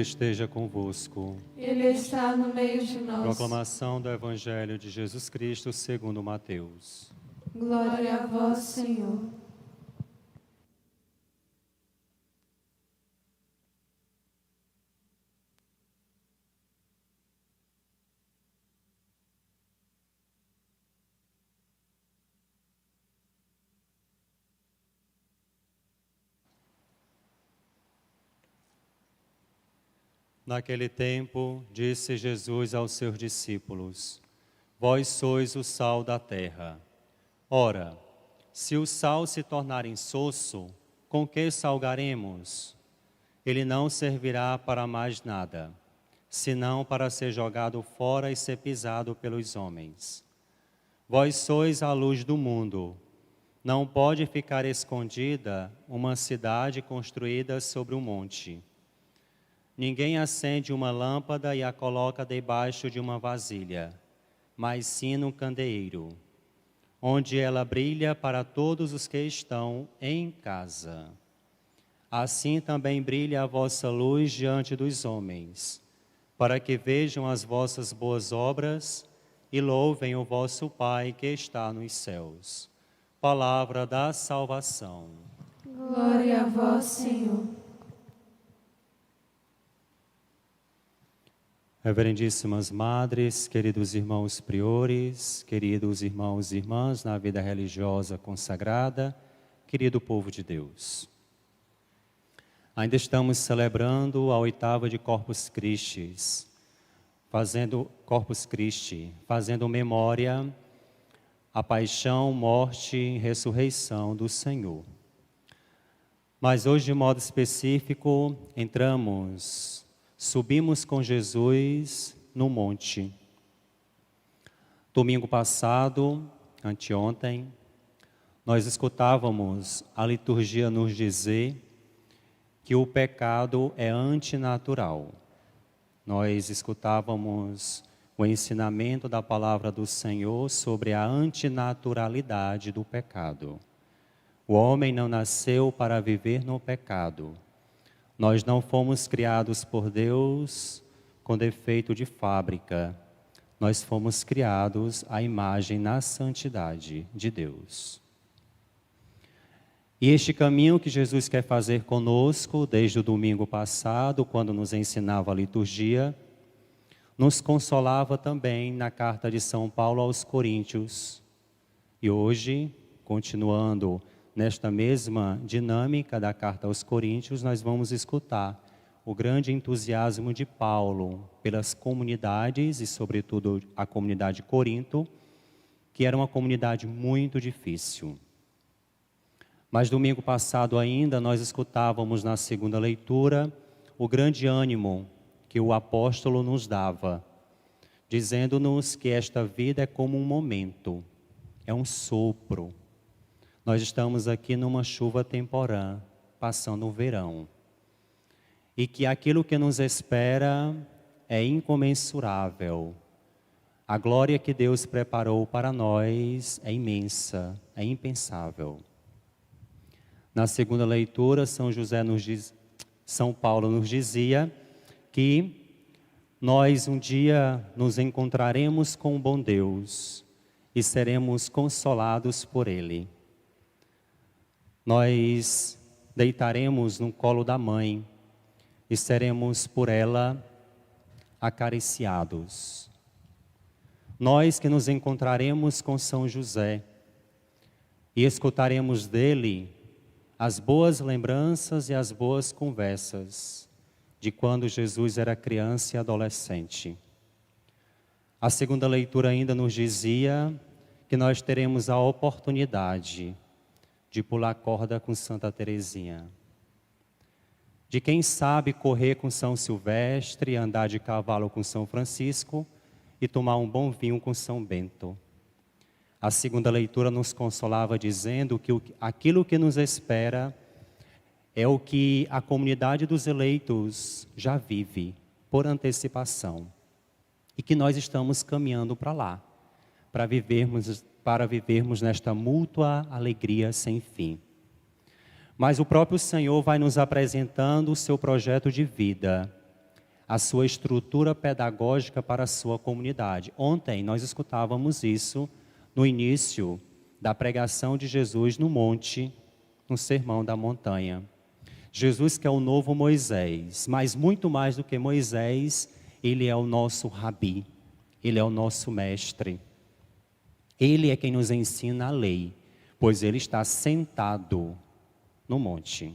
esteja convosco. Ele está no meio de nós. Proclamação do Evangelho de Jesus Cristo segundo Mateus. Glória a vós, Senhor. Naquele tempo, disse Jesus aos seus discípulos: Vós sois o sal da terra. Ora, se o sal se tornar insosso, com que salgaremos? Ele não servirá para mais nada, senão para ser jogado fora e ser pisado pelos homens. Vós sois a luz do mundo. Não pode ficar escondida uma cidade construída sobre um monte. Ninguém acende uma lâmpada e a coloca debaixo de uma vasilha, mas sim no candeeiro, onde ela brilha para todos os que estão em casa. Assim também brilha a vossa luz diante dos homens, para que vejam as vossas boas obras e louvem o vosso Pai que está nos céus. Palavra da salvação. Glória a vós, Senhor. Reverendíssimas madres, queridos irmãos priores, queridos irmãos e irmãs na vida religiosa consagrada, querido povo de Deus. Ainda estamos celebrando a oitava de Corpus Christi, fazendo memória à paixão, morte e ressurreição do Senhor. Mas hoje, de modo específico, subimos com Jesus no monte. Domingo passado, anteontem, nós escutávamos a liturgia nos dizer que o pecado é antinatural. Nós escutávamos o ensinamento da palavra do Senhor sobre a antinaturalidade do pecado. O homem não nasceu para viver no pecado. Nós não fomos criados por Deus com defeito de fábrica. Nós fomos criados à imagem na santidade de Deus. E este caminho que Jesus quer fazer conosco, desde o domingo passado, quando nos ensinava a liturgia, nos consolava também na carta de São Paulo aos Coríntios. E hoje, continuando nesta mesma dinâmica da carta aos Coríntios, nós vamos escutar o grande entusiasmo de Paulo pelas comunidades e, sobretudo, a comunidade de Corinto, que era uma comunidade muito difícil. Mas domingo passado ainda nós escutávamos na segunda leitura o grande ânimo que o apóstolo nos dava, dizendo-nos que esta vida é como um momento, é um sopro. Nós estamos aqui numa chuva temporã, passando o verão. E que aquilo que nos espera é incomensurável. A glória que Deus preparou para nós é imensa, é impensável. Na segunda leitura, São Paulo nos dizia que nós um dia nos encontraremos com o bom Deus e seremos consolados por Ele. Nós deitaremos no colo da mãe e seremos por ela acariciados. Nós que nos encontraremos com São José e escutaremos dele as boas lembranças e as boas conversas de quando Jesus era criança e adolescente. A segunda leitura ainda nos dizia que nós teremos a oportunidade de pular corda com Santa Teresinha, de quem sabe correr com São Silvestre, andar de cavalo com São Francisco e tomar um bom vinho com São Bento. A segunda leitura nos consolava dizendo que aquilo que nos espera é o que a comunidade dos eleitos já vive por antecipação e que nós estamos caminhando para lá, para vivermos nesta mútua alegria sem fim. Mas o próprio Senhor vai nos apresentando o seu projeto de vida, a sua estrutura pedagógica para a sua comunidade. Ontem nós escutávamos isso no início da pregação de Jesus no monte, no Sermão da Montanha. Jesus que é o novo Moisés, mas muito mais do que Moisés, ele é o nosso rabi, ele é o nosso mestre. Ele é quem nos ensina a lei, pois ele está sentado no monte.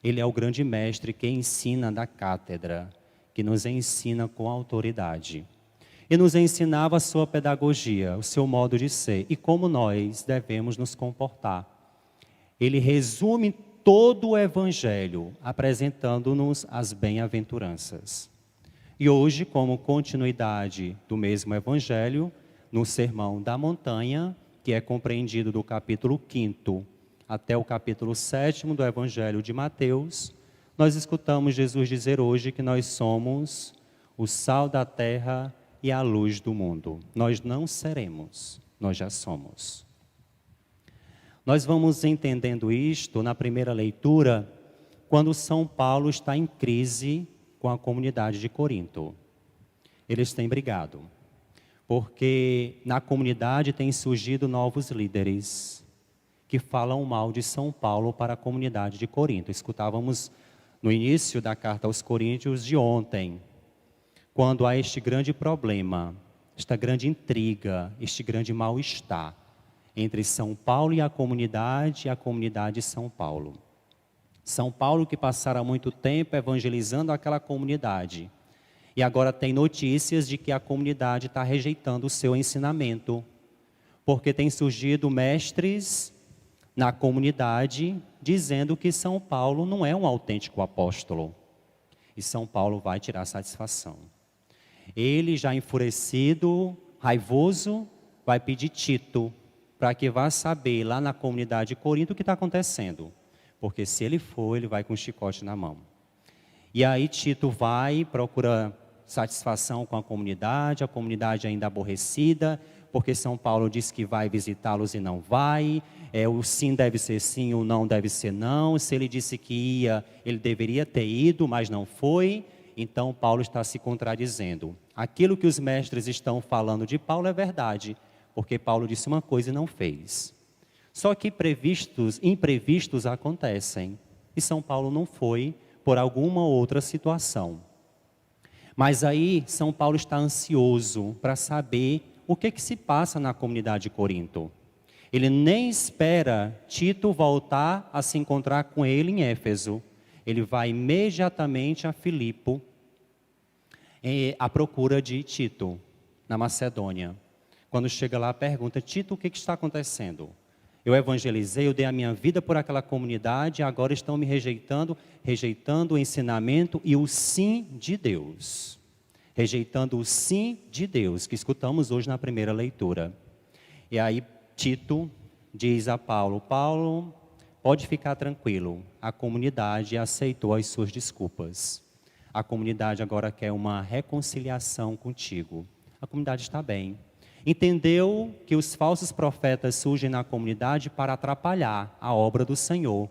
Ele é o grande mestre que ensina da cátedra, que nos ensina com autoridade. E nos ensinava a sua pedagogia, o seu modo de ser e como nós devemos nos comportar. Ele resume todo o Evangelho, apresentando-nos as bem-aventuranças. E hoje, como continuidade do mesmo Evangelho, no Sermão da Montanha, que é compreendido do capítulo 5º até o capítulo 7º do Evangelho de Mateus, nós escutamos Jesus dizer hoje que nós somos o sal da terra e a luz do mundo. Nós não seremos, nós já somos. Nós vamos entendendo isto na primeira leitura, quando São Paulo está em crise com a comunidade de Corinto. Eles têm brigado, porque na comunidade têm surgido novos líderes que falam mal de São Paulo para a comunidade de Corinto. Escutávamos no início da carta aos Coríntios de ontem, quando há este grande problema, esta grande intriga, este grande mal-estar entre São Paulo e a comunidade de São Paulo. São Paulo que passara muito tempo evangelizando aquela comunidade e agora tem notícias de que a comunidade está rejeitando o seu ensinamento, porque tem surgido mestres na comunidade dizendo que São Paulo não é um autêntico apóstolo. E São Paulo vai tirar satisfação. Ele, já enfurecido, raivoso, vai pedir Tito para que vá saber lá na comunidade de Corinto o que está acontecendo. Porque se ele for, ele vai com um chicote na mão. E aí Tito vai, procura satisfação com a comunidade ainda aborrecida, porque São Paulo diz que vai visitá-los e não vai, o sim deve ser sim, o não deve ser não, se ele disse que ia, ele deveria ter ido, mas não foi, então Paulo está se contradizendo. Aquilo que os mestres estão falando de Paulo é verdade, porque Paulo disse uma coisa e não fez. Só que imprevistos acontecem, e São Paulo não foi por alguma outra situação. Mas aí São Paulo está ansioso para saber o que se passa na comunidade de Corinto. Ele nem espera Tito voltar a se encontrar com ele em Éfeso. Ele vai imediatamente a Filipo, à procura de Tito, na Macedônia. Quando chega lá, pergunta: Tito, o que está acontecendo? Eu evangelizei, eu dei a minha vida por aquela comunidade, agora estão me rejeitando o ensinamento e o sim de Deus. Rejeitando o sim de Deus, que escutamos hoje na primeira leitura. E aí Tito diz a Paulo: Paulo, pode ficar tranquilo, a comunidade aceitou as suas desculpas. A comunidade agora quer uma reconciliação contigo. A comunidade está bem. Entendeu que os falsos profetas surgem na comunidade para atrapalhar a obra do Senhor,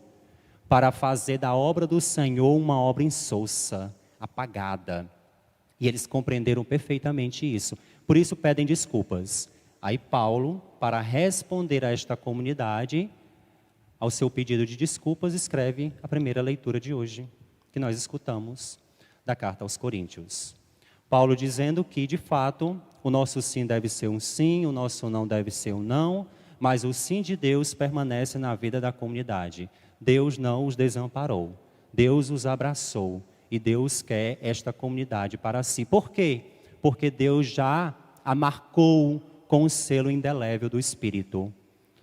para fazer da obra do Senhor uma obra insossa, apagada. E eles compreenderam perfeitamente isso. Por isso pedem desculpas. Aí Paulo, para responder a esta comunidade, ao seu pedido de desculpas, escreve a primeira leitura de hoje, que nós escutamos da carta aos Coríntios. Paulo dizendo que, de fato, o nosso sim deve ser um sim, o nosso não deve ser um não, mas o sim de Deus permanece na vida da comunidade. Deus não os desamparou, Deus os abraçou e Deus quer esta comunidade para si. Por quê? Porque Deus já a marcou com o selo indelével do Espírito.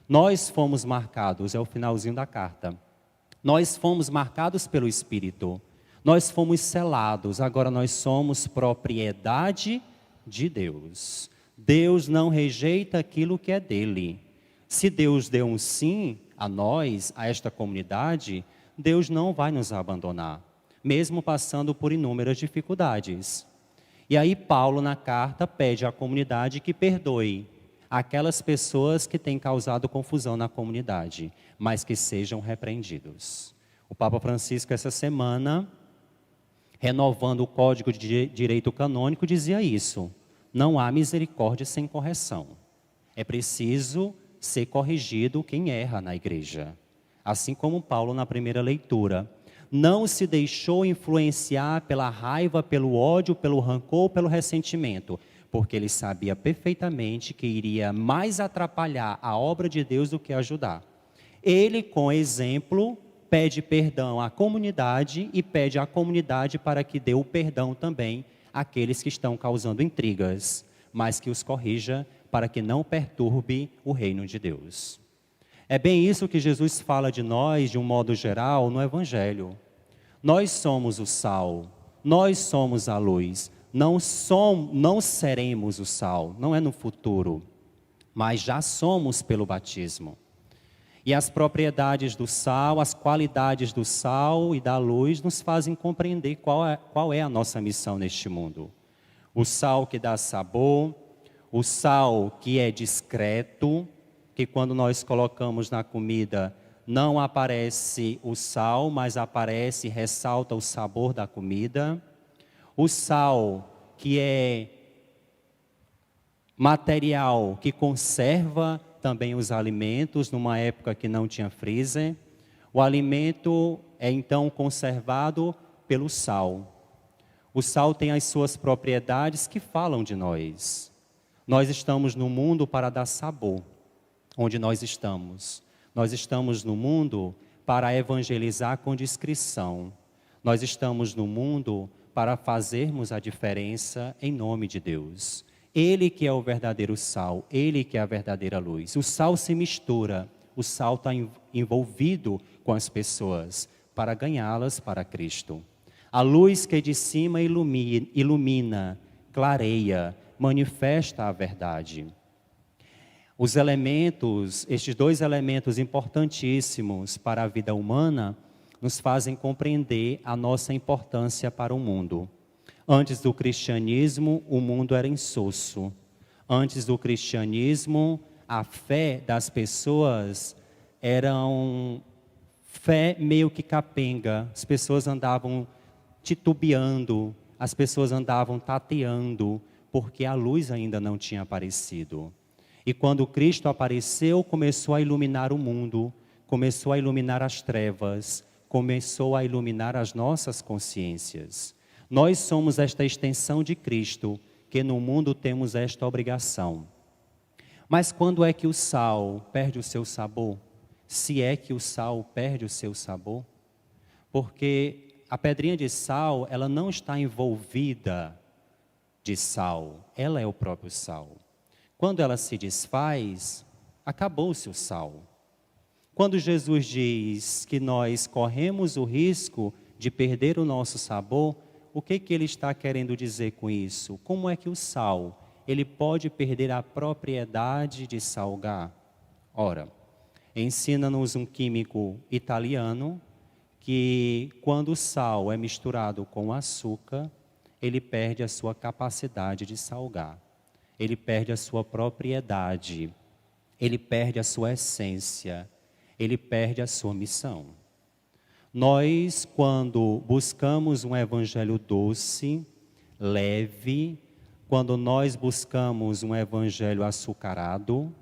Nós fomos marcados, é o finalzinho da carta. Nós fomos marcados pelo Espírito. Nós fomos selados, agora nós somos propriedade de Deus. Deus não rejeita aquilo que é dele. Se Deus deu um sim a nós, a esta comunidade, Deus não vai nos abandonar, mesmo passando por inúmeras dificuldades. E aí Paulo na carta pede à comunidade que perdoe aquelas pessoas que têm causado confusão na comunidade, mas que sejam repreendidos. O Papa Francisco essa semana renovando o Código de Direito Canônico, dizia isso: não há misericórdia sem correção. É preciso ser corrigido quem erra na igreja. Assim como Paulo na primeira leitura não se deixou influenciar pela raiva, pelo ódio, pelo rancor, pelo ressentimento, porque ele sabia perfeitamente que iria mais atrapalhar a obra de Deus do que ajudar. Ele, com exemplo, pede perdão à comunidade e pede à comunidade para que dê o perdão também àqueles que estão causando intrigas, mas que os corrija para que não perturbe o reino de Deus. É bem isso que Jesus fala de nós, de um modo geral, no Evangelho. Nós somos o sal, nós somos a luz. Não seremos o sal, não é no futuro, mas já somos pelo batismo. E as propriedades do sal, as qualidades do sal e da luz nos fazem compreender qual é a nossa missão neste mundo. O sal que dá sabor, o sal que é discreto, que quando nós colocamos na comida não aparece o sal, mas aparece e ressalta o sabor da comida. O sal que é material, que conserva também os alimentos, numa época que não tinha freezer. O alimento é então conservado pelo sal. O sal tem as suas propriedades que falam de nós. Nós estamos no mundo para dar sabor, onde nós estamos. Nós estamos no mundo para evangelizar com discrição. Nós estamos no mundo para fazermos a diferença em nome de Deus. Ele que é o verdadeiro sal, Ele que é a verdadeira luz. O sal se mistura, o sal está envolvido com as pessoas para ganhá-las para Cristo. A luz que de cima ilumina, clareia, manifesta a verdade. Os elementos, estes dois elementos importantíssimos para a vida humana, nos fazem compreender a nossa importância para o mundo. Antes do cristianismo, o mundo era insosso. Antes do cristianismo, a fé das pessoas era fé meio que capenga. As pessoas andavam titubeando, as pessoas andavam tateando, porque a luz ainda não tinha aparecido. E quando Cristo apareceu, começou a iluminar o mundo, começou a iluminar as trevas, começou a iluminar as nossas consciências. Nós somos esta extensão de Cristo, que no mundo temos esta obrigação. Mas quando é que o sal perde o seu sabor? Se é que o sal perde o seu sabor? Porque a pedrinha de sal, ela não está envolvida de sal, ela é o próprio sal. Quando ela se desfaz, acabou-se o sal. Quando Jesus diz que nós corremos o risco de perder o nosso sabor, o que ele está querendo dizer com isso? Como é que o sal, ele pode perder a propriedade de salgar? Ora, ensina-nos um químico italiano que quando o sal é misturado com açúcar, ele perde a sua capacidade de salgar. Ele perde a sua propriedade, ele perde a sua essência, ele perde a sua missão. Nós, quando buscamos um evangelho doce, leve, quando nós buscamos um evangelho açucarado,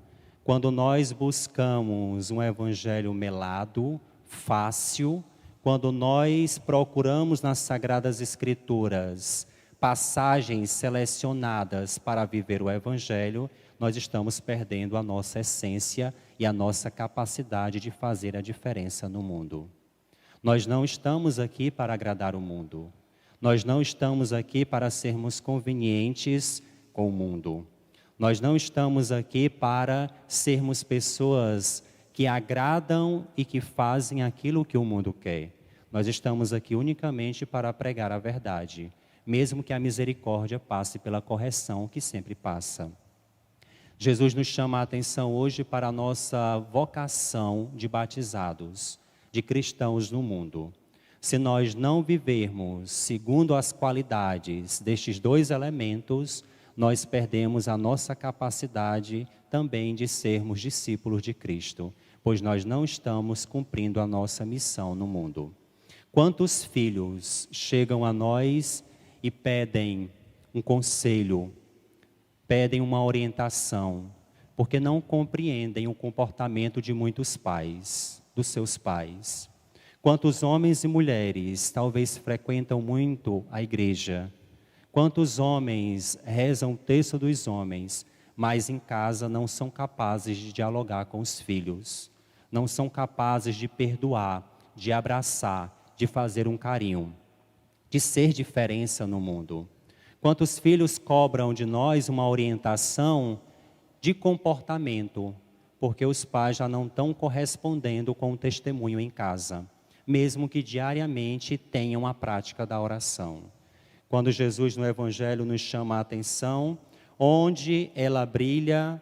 quando nós buscamos um evangelho melado, fácil, quando nós procuramos nas Sagradas Escrituras passagens selecionadas para viver o evangelho, nós estamos perdendo a nossa essência e a nossa capacidade de fazer a diferença no mundo. Nós não estamos aqui para agradar o mundo. Nós não estamos aqui para sermos convenientes com o mundo. Nós não estamos aqui para sermos pessoas que agradam e que fazem aquilo que o mundo quer. Nós estamos aqui unicamente para pregar a verdade, mesmo que a misericórdia passe pela correção que sempre passa. Jesus nos chama a atenção hoje para a nossa vocação de batizados, de cristãos no mundo. Se nós não vivermos segundo as qualidades destes dois elementos, nós perdemos a nossa capacidade também de sermos discípulos de Cristo, pois nós não estamos cumprindo a nossa missão no mundo. Quantos filhos chegam a nós e pedem um conselho, pedem uma orientação, porque não compreendem o comportamento de muitos pais, dos seus pais. Quantos homens e mulheres talvez frequentam muito a igreja? Quantos homens rezam o texto dos homens, mas em casa não são capazes de dialogar com os filhos, não são capazes de perdoar, de abraçar, de fazer um carinho, de ser diferença no mundo? Quantos filhos cobram de nós uma orientação de comportamento, porque os pais já não estão correspondendo com o testemunho em casa, mesmo que diariamente tenham a prática da oração? Quando Jesus no Evangelho nos chama a atenção, onde ela brilha,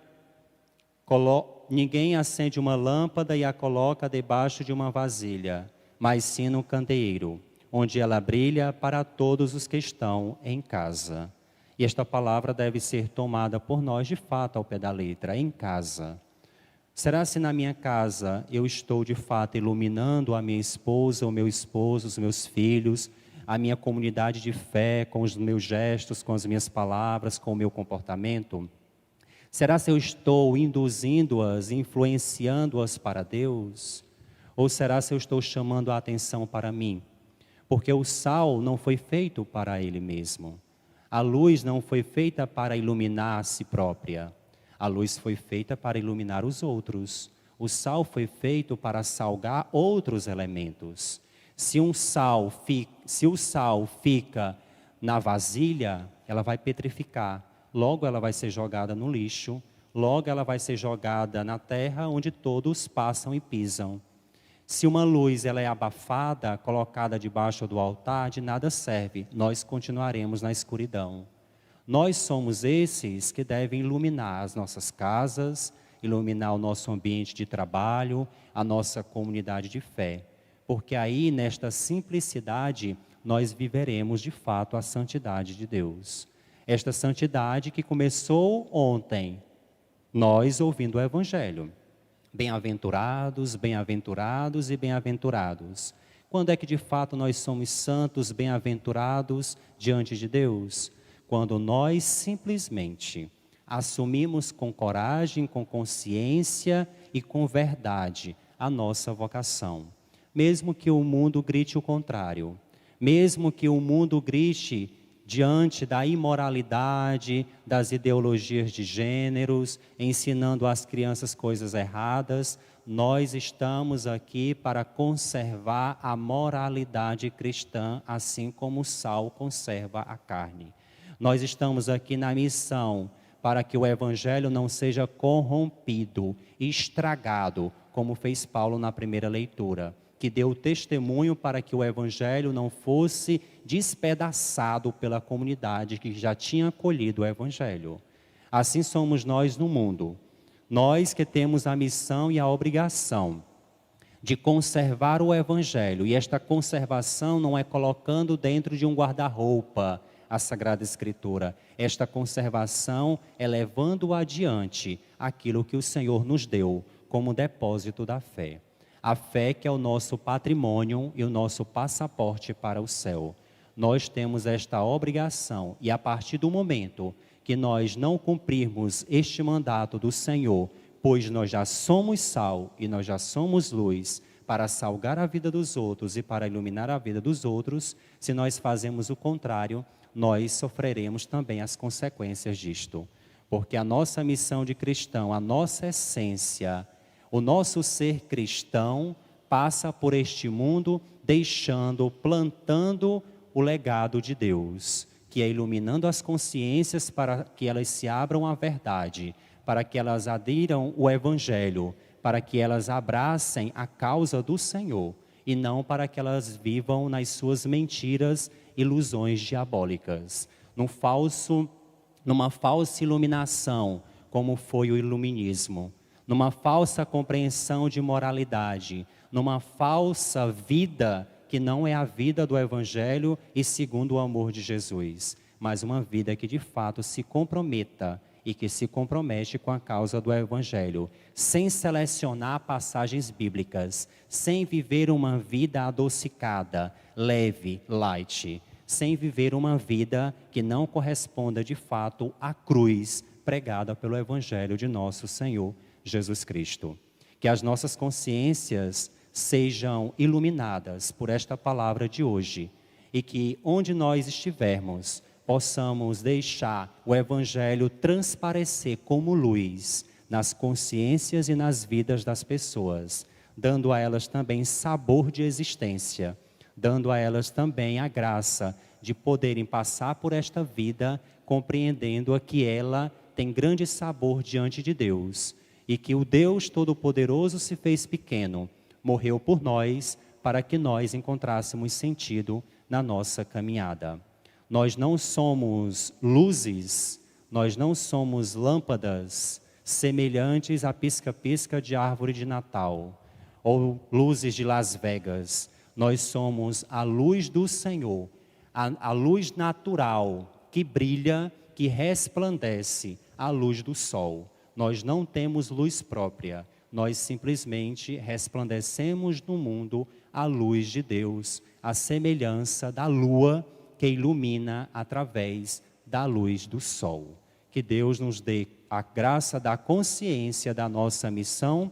ninguém acende uma lâmpada e a coloca debaixo de uma vasilha, mas sim no candeeiro, onde ela brilha para todos os que estão em casa. E esta palavra deve ser tomada por nós de fato ao pé da letra, em casa. Será se na minha casa eu estou de fato iluminando a minha esposa, o meu esposo, os meus filhos, a minha comunidade de fé, com os meus gestos, com as minhas palavras, com o meu comportamento? Será se eu estou induzindo-as, influenciando-as para Deus? Ou será se eu estou chamando a atenção para mim? Porque o sal não foi feito para ele mesmo. A luz não foi feita para iluminar a si própria. A luz foi feita para iluminar os outros. O sal foi feito para salgar outros elementos. Se o sal fica na vasilha, ela vai petrificar. Logo ela vai ser jogada no lixo. Logo ela vai ser jogada na terra onde todos passam e pisam. Se uma luz ela é abafada, colocada debaixo do altar, de nada serve. Nós continuaremos na escuridão. Nós somos esses que devem iluminar as nossas casas, iluminar o nosso ambiente de trabalho, a nossa comunidade de fé. Porque aí, nesta simplicidade, nós viveremos de fato a santidade de Deus. Esta santidade que começou ontem, nós ouvindo o Evangelho. Bem-aventurados, bem-aventurados e bem-aventurados. Quando é que de fato nós somos santos, bem-aventurados diante de Deus? Quando nós simplesmente assumimos com coragem, com consciência e com verdade a nossa vocação. Mesmo que o mundo grite o contrário, mesmo que o mundo grite diante da imoralidade, das ideologias de gêneros, ensinando às crianças coisas erradas, nós estamos aqui para conservar a moralidade cristã, assim como o sal conserva a carne. Nós estamos aqui na missão para que o Evangelho não seja corrompido, estragado, como fez Paulo na primeira leitura, que deu testemunho para que o Evangelho não fosse despedaçado pela comunidade que já tinha acolhido o Evangelho. Assim somos nós no mundo. Nós que temos a missão e a obrigação de conservar o Evangelho. E esta conservação não é colocando dentro de um guarda-roupa a Sagrada Escritura. Esta conservação é levando adiante aquilo que o Senhor nos deu como depósito da fé. A fé que é o nosso patrimônio e o nosso passaporte para o céu. Nós temos esta obrigação e a partir do momento que nós não cumprirmos este mandato do Senhor, pois nós já somos sal e nós já somos luz para salgar a vida dos outros e para iluminar a vida dos outros, se nós fazemos o contrário, nós sofreremos também as consequências disto. Porque a nossa missão de cristão, a nossa essência, o nosso ser cristão passa por este mundo plantando o legado de Deus, que é iluminando as consciências para que elas se abram à verdade, para que elas adiram o Evangelho, para que elas abracem a causa do Senhor e não para que elas vivam nas suas mentiras, ilusões diabólicas, numa falsa iluminação, como foi o iluminismo. Numa falsa compreensão de moralidade, numa falsa vida que não é a vida do Evangelho e segundo o amor de Jesus, mas uma vida que de fato se comprometa e que se compromete com a causa do Evangelho, sem selecionar passagens bíblicas, sem viver uma vida adocicada, leve, light, sem viver uma vida que não corresponda de fato à cruz pregada pelo Evangelho de nosso Senhor Jesus Cristo. Que as nossas consciências sejam iluminadas por esta palavra de hoje e que onde nós estivermos, possamos deixar o Evangelho transparecer como luz nas consciências e nas vidas das pessoas, dando a elas também sabor de existência, dando a elas também a graça de poderem passar por esta vida compreendendo que ela tem grande sabor diante de Deus e que o Deus Todo-Poderoso se fez pequeno, morreu por nós para que nós encontrássemos sentido na nossa caminhada. Nós não somos luzes, nós não somos lâmpadas semelhantes a pisca-pisca de árvore de Natal ou luzes de Las Vegas. Nós somos a luz do Senhor, a luz natural que brilha, que resplandece, a luz do sol. Nós não temos luz própria, nós simplesmente resplandecemos no mundo a luz de Deus, a semelhança da lua que ilumina através da luz do sol. Que Deus nos dê a graça da consciência da nossa missão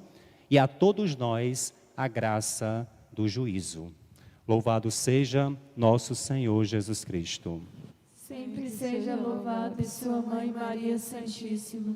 e a todos nós a graça do juízo. Louvado seja nosso Senhor Jesus Cristo. Sempre seja louvado e sua Mãe Maria Santíssima.